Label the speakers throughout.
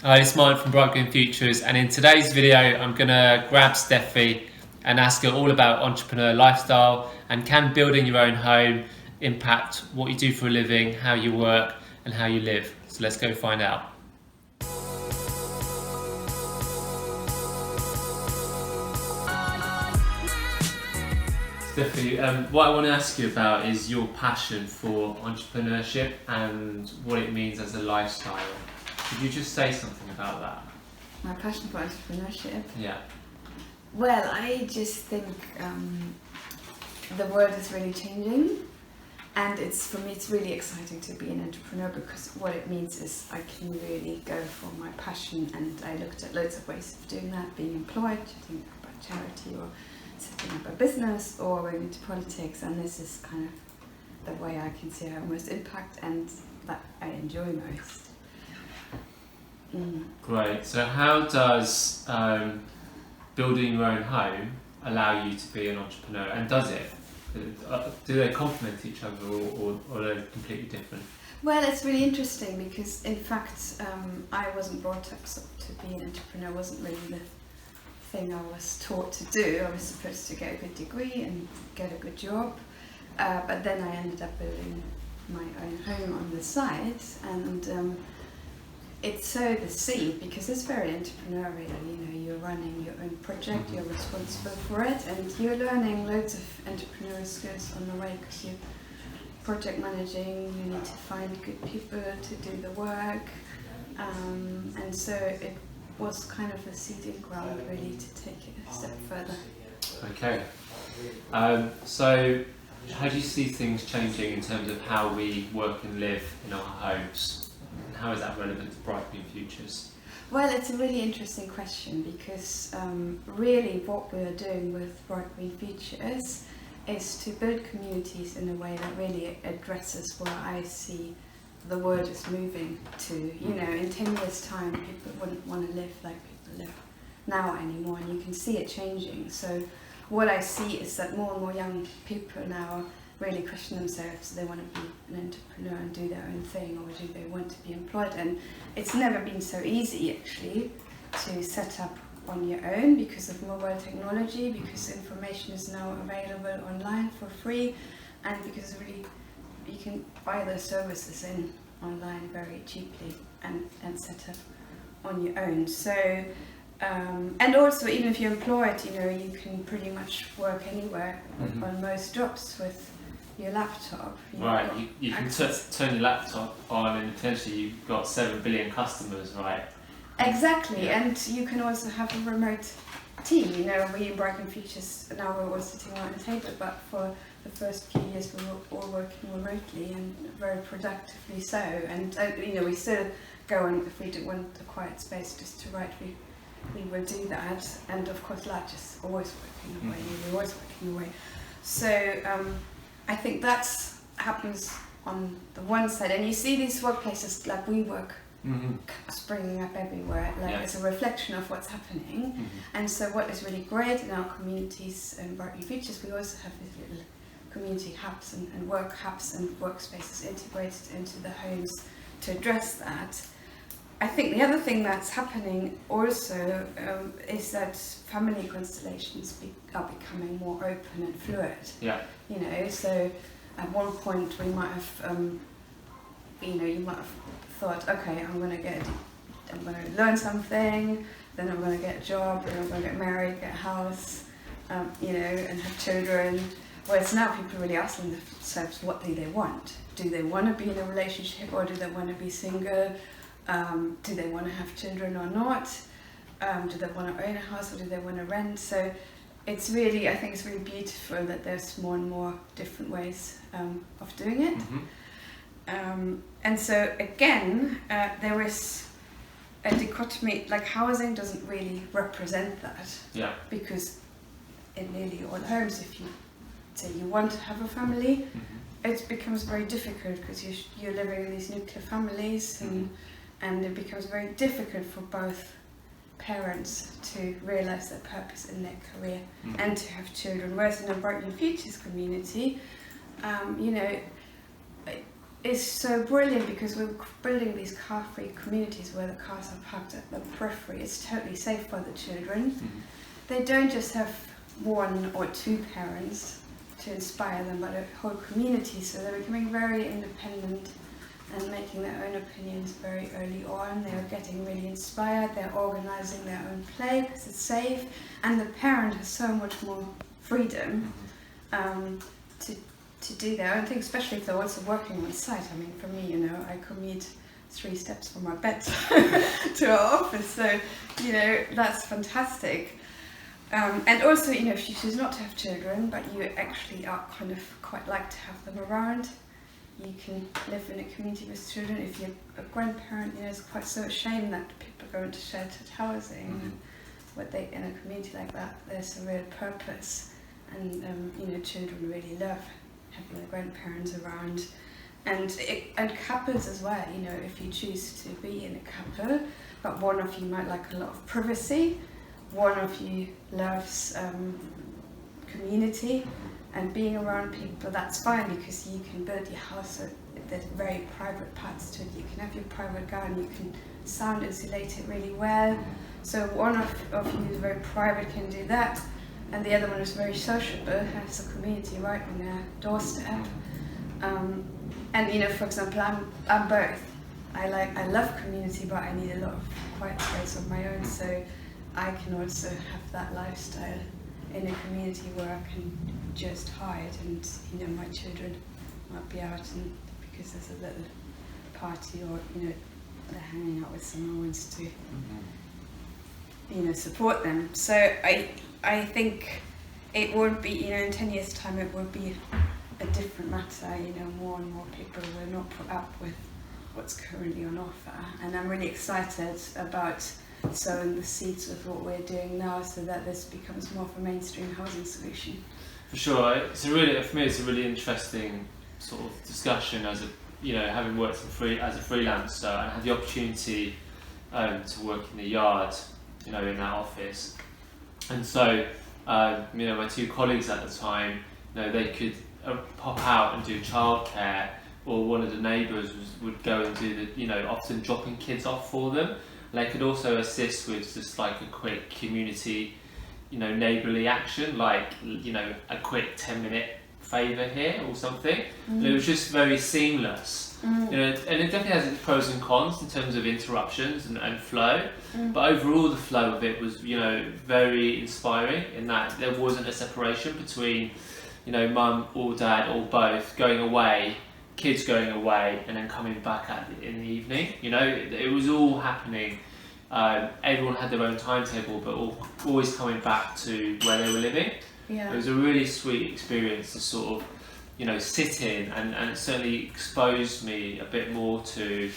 Speaker 1: Hi, it's Mike from Bright Green Futures, and in today's video I'm going to grab Steffi and ask her all about entrepreneur lifestyle and can building your own home impact what you do for a living, how you work and how you live. So let's go find out. Steffi, what I want to ask you about is your passion for entrepreneurship and what it means as a lifestyle. Could you just say something about that?
Speaker 2: My passion for entrepreneurship?
Speaker 1: Yeah.
Speaker 2: Well, I just think the world is really changing, and for me it's really exciting to be an entrepreneur, because what it means is I can really go for my passion, and I looked at loads of ways of doing that: being employed, chatting about charity, or setting up a business, or going into politics, and this is kind of the way I can see I have most impact and that I enjoy most.
Speaker 1: Great. So how does building your own home allow you to be an entrepreneur, and does it? Do they complement each other, or are they completely different?
Speaker 2: Well, it's really interesting because, in fact, I wasn't brought up to be an entrepreneur. It wasn't really the thing I was taught to do. I was supposed to get a good degree and get a good job, but then I ended up building my own home on the side, and it sowed the seed, because it's very entrepreneurial. You know, you're running your own project, you're responsible for it, and you're learning loads of entrepreneurial skills on the way, because you're project managing, you need to find good people to do the work, and so it was kind of a seeding ground really to take it a step further.
Speaker 1: Okay. So how do you see things changing in terms of how we work and live in our homes? How is that relevant to Bright Green Futures?
Speaker 2: Well, it's a really interesting question, because really what we're doing with Bright Green Futures is to build communities in a way that really addresses where I see the world is moving to. You know, in 10 years' time, people wouldn't want to live like people live now anymore, and you can see it changing. So what I see is that more and more young people now really question themselves: do they want to be an entrepreneur and do their own thing, or do they want to be employed? And it's never been so easy, actually, to set up on your own because of mobile technology, because information is now available online for free, and because really you can buy those services in online very cheaply and set up on your own. So and also, even if you're employed, you know, you can pretty much work anywhere on most jobs with your laptop.
Speaker 1: Right, you can turn your laptop on and potentially you've got 7 billion customers, right?
Speaker 2: Exactly,
Speaker 1: Yeah.
Speaker 2: and you can also have a remote team. You know, we in Bright Green Futures, now we're all sitting around the table, but for the first few years we were all working remotely, and very productively so. And you know, we still go on, if we do want a quiet space just to write, we will do that. And of course, Latch is always working away, we're always working away. So I think that happens on the one side, and you see these workplaces like WeWork springing up everywhere, like it's a reflection of what's happening. And so what is really great in our communities and Bright Green Futures, we also have these little community hubs and work hubs and workspaces integrated into the homes to address that. I think the other thing that's happening also is that family constellations are becoming more open and fluid.
Speaker 1: Yeah.
Speaker 2: You know, so at one point we might have, you might have thought, okay, I'm going to learn something, then I'm going to get a job, then I'm going to get married, get a house, you know, and have children. Whereas now people are really asking themselves, what do they want? Do they want to be in a relationship, or do they want to be single? Do they want to have children or not? Do they want to own a house, or do they want to rent? So it's really, I think it's really beautiful that there's more and more different ways of doing it. And so again, there is a dichotomy, like housing doesn't really represent that.
Speaker 1: Yeah.
Speaker 2: Because in nearly all homes, if you say you want to have a family, it becomes very difficult, because you're living in these nuclear families, and it becomes very difficult for both parents to realise their purpose in their career and to have children. Whereas in a Bright Green Futures community, you know, is so brilliant because we're building these car-free communities where the cars are parked at the periphery. It's totally safe for the children. They don't just have one or two parents to inspire them, but a whole community, so they're becoming very independent and making their own opinions very early on. They're getting really inspired, they're organising their own play because it's safe, and the parent has so much more freedom to do their own thing, especially if they're also working on site. I mean, for me, you know, I commute 3 steps from my bed to our office, so, you know, that's fantastic. And also, you know, if you choose not to have children, but you actually are kind of quite like to have them around, you can live in a community with children. If you're a grandparent, you know, it's quite so a shame that people go into sheltered housing. But they, in a community like that, there's a real purpose, and you know, children really love having their grandparents around, and couples as well. You know, if you choose to be in a couple, but one of you might like a lot of privacy, one of you loves community and being around people, that's fine, because you can build your house so there's very private parts to it. You can have your private garden, you can sound insulate it really well. So one of you is very private, can do that, and the other one is very sociable, has a community right on their doorstep. And you know, for example, I'm both. I love community, but I need a lot of quiet space of my own, so I can also have that lifestyle in a community where I can just hide, and you know, my children might be out and because there's a little party, or you know, they're hanging out with someone who wants to you know, support them. So I think it would be, you know, in 10 years time it would be a different matter. You know, more and more people will not put up with what's currently on offer, and I'm really excited about sowing the seeds with what we're doing now, so that this becomes more of a mainstream housing solution.
Speaker 1: For sure, it's a really, for me, it's a really interesting sort of discussion, as a, you know, having worked as a freelancer and had the opportunity to work in the yard, you know, in that office. And so, you know, my 2 colleagues at the time, you know, they could pop out and do childcare, or one of the neighbours would go and do the, you know, often dropping kids off for them. And they could also assist with just like a quick community, you know, neighbourly action, like, you know, a quick 10-minute favour here or something. And it was just very seamless. You know, and it definitely has its pros and cons in terms of interruptions and flow, but overall the flow of it was, you know, very inspiring, in that there wasn't a separation between, you know, mum or dad or both going away, kids going away, and then coming back in the evening. You know, it was all happening. Everyone had their own timetable, but always coming back to where they were living.
Speaker 2: Yeah.
Speaker 1: It was a really sweet experience to sort of, you know, sit in, and it certainly exposed me a bit more to,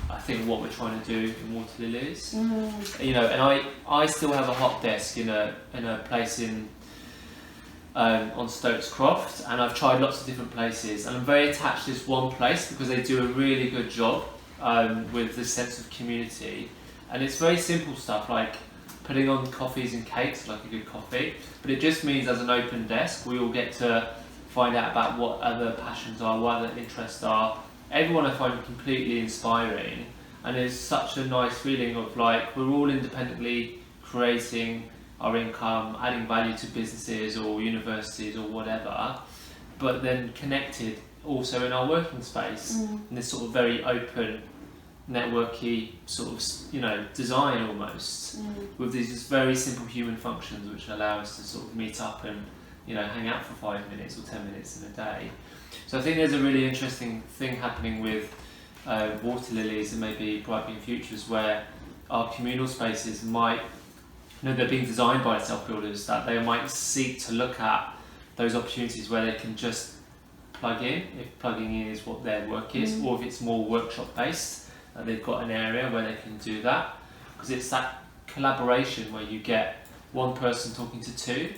Speaker 1: I think, what we're trying to do in Water Lilies. You know, and I still have a hot desk in a place in on Stokes Croft, and I've tried lots of different places, and I'm very attached to this one place because they do a really good job with the sense of community, and it's very simple stuff like putting on coffees and cakes, like a good coffee, but it just means as an open desk we all get to find out about what other passions are, what other interests are. Everyone I find completely inspiring, and it's such a nice feeling of like we're all independently creating our income, adding value to businesses or universities or whatever, but then connected also in our working space in this sort of very open, networky sort of, you know, design almost, with these just very simple human functions which allow us to sort of meet up and, you know, hang out for 5 minutes or 10 minutes in a day. So I think there's a really interesting thing happening with Water Lilies and maybe Bright Being Futures, where our communal spaces might, you know, they're being designed by self-builders, that they might seek to look at those opportunities where they can just plug in, if plugging in is what their work is, or if it's more workshop based, they've got an area where they can do that, because it's that collaboration where you get one person talking to two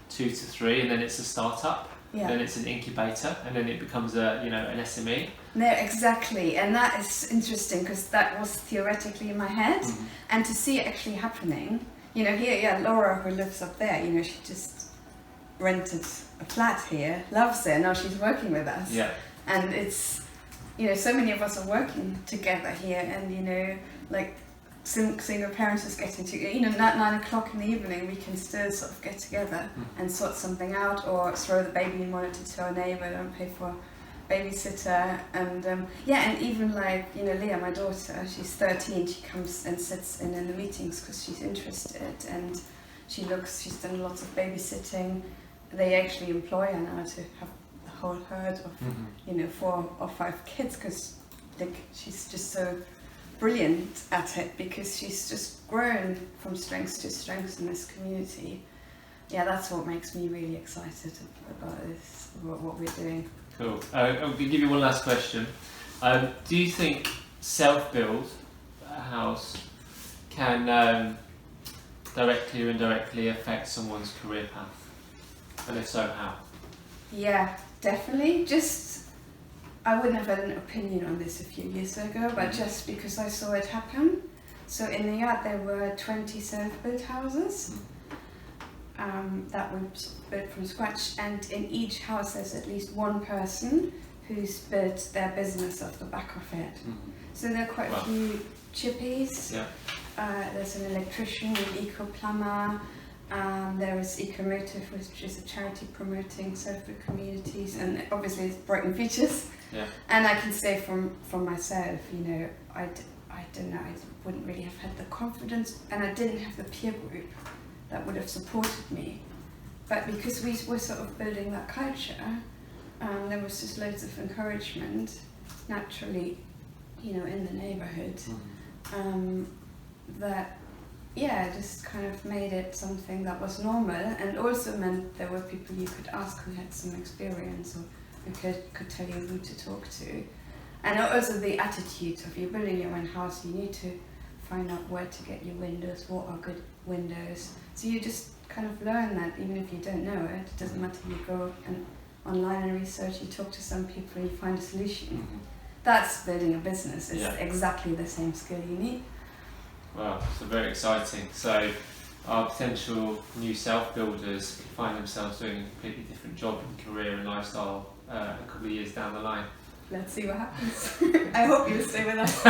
Speaker 1: to three, and then it's a startup, then it's an incubator, and then it becomes a, you know, an SME.
Speaker 2: No, exactly, and that is interesting because that was theoretically in my head, and to see it actually happening. You know, here, Laura, who lives up there, you know, she just rented a flat here, loves it, and now she's working with us. Yeah. And it's you know, so many of us are working together here, and you know, like single parents is getting to, you know, at 9 o'clock in the evening we can still sort of get together and sort something out, or throw the baby monitor to our neighbour, don't pay for babysitter. And yeah, and even like, you know, Leah, my daughter, she's 13, she comes and sits in the meetings because she's interested, and she's done lots of babysitting. They actually employ her now to have the whole herd of you know, 4 or 5 kids, because like she's just so brilliant at it, because she's just grown from strength to strength in this community. Yeah, that's what makes me really excited about this, about what we're doing.
Speaker 1: Cool. I'll give you one last question. Do you think self-build a house can directly or indirectly affect someone's career path? And if so, how?
Speaker 2: Yeah, definitely. I wouldn't have had an opinion on this a few years ago, but just because I saw it happen. So in the yard there were 20 self-built houses that were built from scratch, and in each house there's at least one person who's built their business off the back of it. So there are quite a few chippies.
Speaker 1: Yeah.
Speaker 2: There's an electrician, an eco-plumber. There is Ecomotive, which is a charity promoting self-built communities, and obviously it's Brighton Features.
Speaker 1: Yeah.
Speaker 2: And I can say from myself, you know, I don't know, I wouldn't really have had the confidence, and I didn't have the peer group that would have supported me. But because we were sort of building that culture, there was just loads of encouragement naturally, you know, in the neighbourhood, that yeah, just kind of made it something that was normal, and also meant there were people you could ask who had some experience, or who could tell you who to talk to. And also the attitude of you're building your own house, you need to find out where to get your windows, what are good windows. So you just kind of learn that, even if you don't know it. It doesn't matter, you go and online and research, you talk to some people and you find a solution. That's building a business. It's exactly the same skill you need.
Speaker 1: Wow, so very exciting. So our potential new self-builders find themselves doing a completely different job and career and lifestyle a couple of years down the line.
Speaker 2: Let's see what happens. I hope you'll stay with us.